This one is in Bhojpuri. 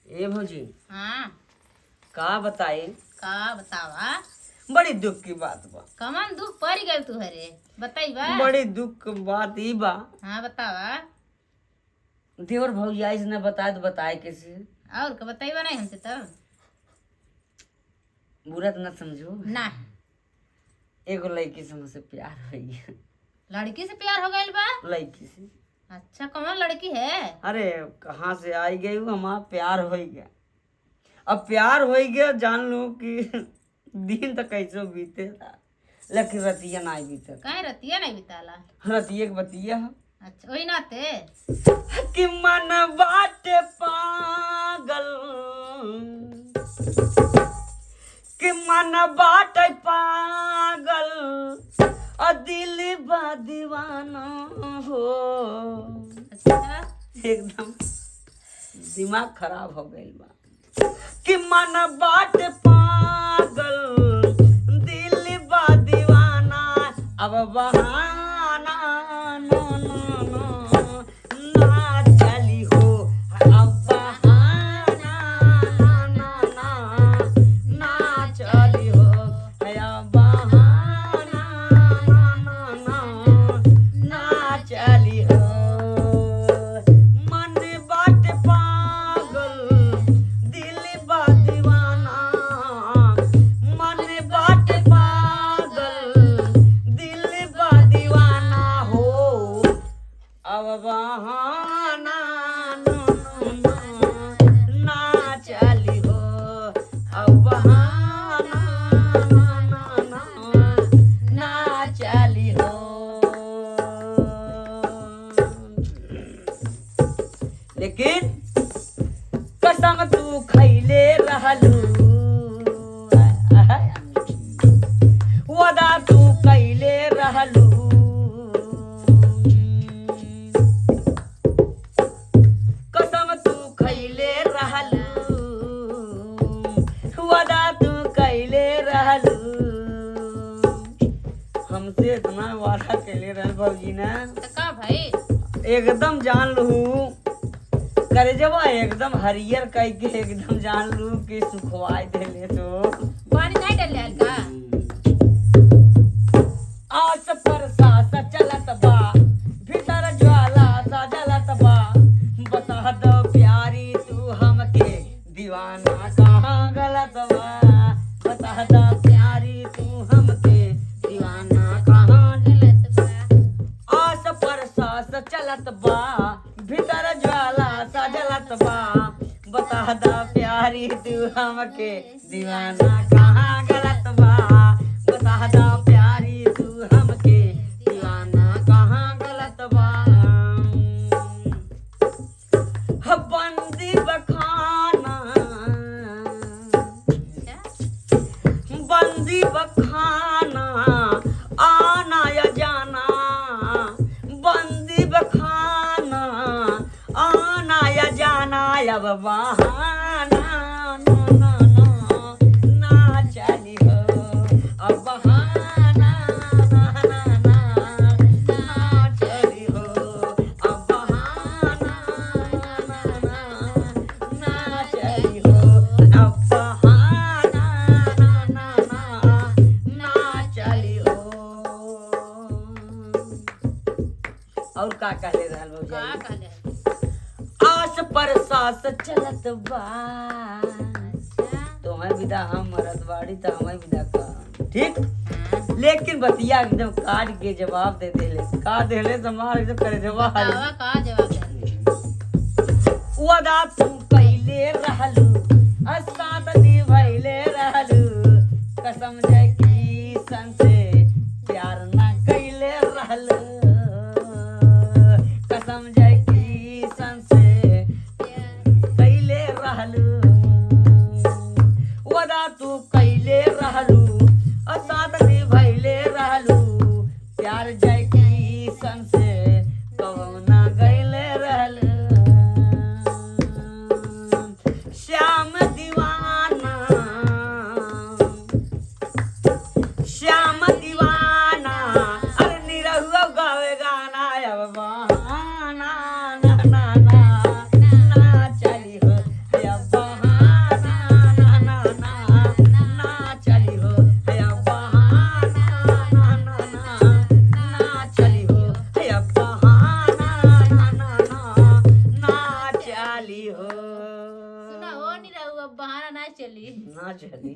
ए भौजी हाँ का बताए। का बतावा। बड़ी दुख की बात बा। कमन दुख पड़ गल तू हरे बताइबा। बड़ी दुख की बात ई बा। हाँ बतावा। देवर भौजी आई ने बताए तो बताए कैसे। और का बताइबा नहीं हमसे तब। बुरा तो न समझो। ना एगो लड़की से मुझसे प्यार हो गया। लड़की से प्यार हो गइल बा। लड़की से। अच्छा कौन लड़की है। अरे कहाँ से आई गई हूँ हमारा प्यार हो गया। अब प्यार हो गया जान लो कि दिन तो कैसे बीते था लेकिन रतिया ना बीते। कहीं रतिया नहीं बिताला। रतिया के बतिया अच्छा वही नाते कि मन बाट पागल कि मन बाट पागल और दिल बा दीवाना हो। अच्छा एकदम दिमाग खराब हो गई बा कि मन बाट पागल दिल बा दीवाना। अब बहाना नो नो नो ना चली हो। अब बहाना ना ना ना ना चली हो। अब बहाना ना ना ना ना चली हो। मन बाट पागल दिल बा दीवाना। मन बाट पागल दिल बा दीवाना हो। अब बहाना नो नो नो ना चली हो। अब बहाना ना ना ना ना चली हो। लेकिन कसम तू खैले रहलू वदा तू कैले रहलू। कसम तू खैले रहलू वदा तू कैले रहलू। हमसे इतना वादा कैले रहल भौजी ने तो का भाई। एकदम जान लू करे जब एकदम हरियर कह के एकदम जान लू कि सुखवाई देले तो पानी नहीं डाले का। आस पर सास चलत बा भीतर ज्वाला सा जलत बा। बता दो प्यारी तू हमके दीवाना कहाँ गलत बा। बता दो प्यारी तू हमके दीवाना कहाँ गलत बा। आस पर सास चलत बा भीतर ज्वाला सा जलत बा। बता दा प्यारी तू हमके दीवाना कहाँ गलत बा। बता दा प्यारी तू हमके दीवाना कहाँ गलत बा। बंदी बखाना बंदी बखाना आना या जाना। बंदी बखाना आना या जाना। अब बहाना नो नो नो ना चली हो। अब बहाना ना ना ना ना चली हो। अब बहाना ना ना ना चली हो। अब बहाना ना ना ना ना चली हो। और का कहले रहल का भौजी। कहले। आस पर सास चलत बा। अच्छा तुम्हें विदा हम मरद बाड़ी तो हमें विदा कर ठीक। हाँ लेकिन बतिया एकदम काट के जवाब दे देले का देले समार एकदम करे जवाब। बतावा का जवाब दे। वदा तू कैले रहलू साथ निभैले रहलू। कसम जे की सन से प्यार न कैले रहलू। कसम जे की सन से कैले रहलू। वदा तू कैले रहलू साथ निभैले रहलू। प्यार जय की सन से कवना गैले रहलू। श्याम दीवाना श्याम दीवाना। अरे निरहुआ गावे गाना। अब बहाना ना ना ना ना चली हो। अब वाली हो। सुना हो नहीं रहू अब बहाना ना चली ना चली।